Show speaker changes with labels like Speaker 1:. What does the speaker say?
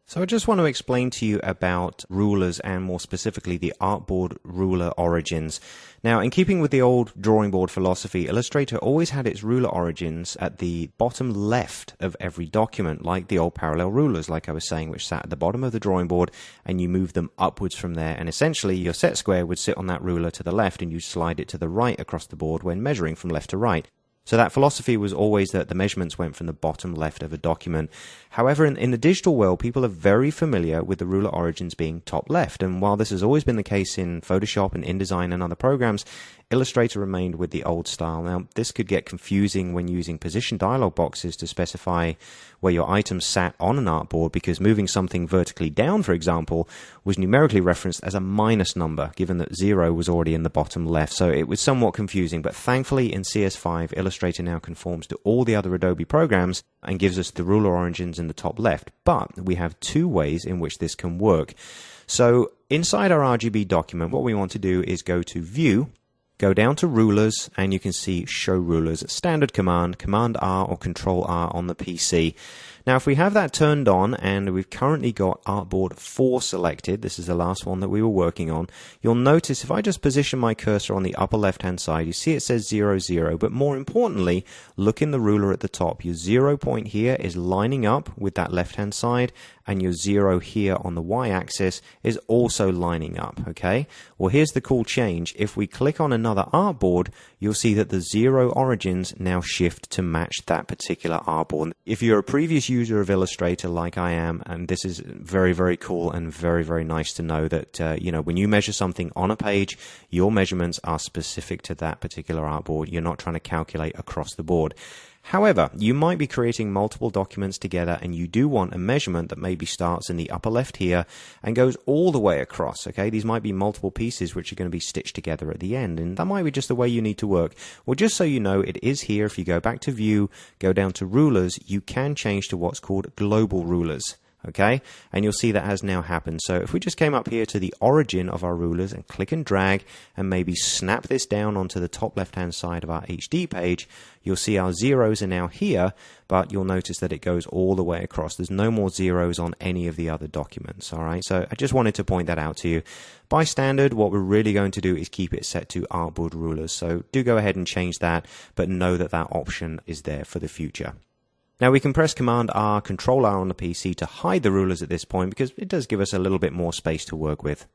Speaker 1: So I just want to explain to you about rulers and more specifically the Artboard ruler origins. Now, in keeping with the old drawing board philosophy, Illustrator always had its ruler origins at the bottom left of every document, like the old parallel rulers, like I was saying, which sat at the bottom of the drawing board, and you move them upwards from there, and essentially your set square would sit on that ruler to the left, and you slide it to the right across the board when measuring from left to right. So that philosophy was always that the measurements went from the bottom left of a document. However, in the digital world, people are very familiar with the ruler origins being top left. And while this has always been the case in Photoshop and InDesign and other programs, Illustrator remained with the old style. Now, this could get confusing when using position dialog boxes to specify where your items sat on an artboard, because moving something vertically down, for example, was numerically referenced as a minus number, given that 0 was already in the bottom left. So it was somewhat confusing, but thankfully in CS5, Illustrator now conforms to all the other Adobe programs and gives us the ruler origins in the top left. But we have two ways in which this can work. So inside our RGB document, what we want to do is go to View, go down to Rulers, and you can see Show Rulers. Standard command, Command R or Control R on the PC. Now, if we have that turned on and we've currently got Artboard 4 selected, this is the last one that we were working on, you'll notice if I just position my cursor on the upper left-hand side, you see it says 0, 0, but more importantly, look in the ruler at the top. Your 0 point here is lining up with that left-hand side, and your 0 here on the y-axis is also lining up, okay? Well, here's the cool change. If we click on another artboard, you'll see that the 0 origins now shift to match that particular artboard. If you're a previous user of Illustrator like I am, and this is very, very cool and very, very nice to know that, when you measure something on a page, your measurements are specific to that particular artboard. You're not trying to calculate across the board. However, you might be creating multiple documents together and you do want a measurement that maybe starts in the upper left here and goes all the way across, okay? These might be multiple pieces which are going to be stitched together at the end, and that might be just the way you need to work. Well, just so you know, it is here. If you go back to View, go down to Rulers, you can change to what's called Global Rulers. Okay, and you'll see that has now happened. So if we just came up here to the origin of our rulers and click and drag and maybe snap this down onto the top left hand side of our HD page, you'll see our zeros are now here, but you'll notice that it goes all the way across. There's no more zeros on any of the other documents. All right, so I just wanted to point that out to you. By standard, what we're really going to do is keep it set to Artboard rulers. So do go ahead and change that, but know that that option is there for the future. Now we can press Command R, Control R on the PC to hide the rulers at this point, because it does give us a little bit more space to work with.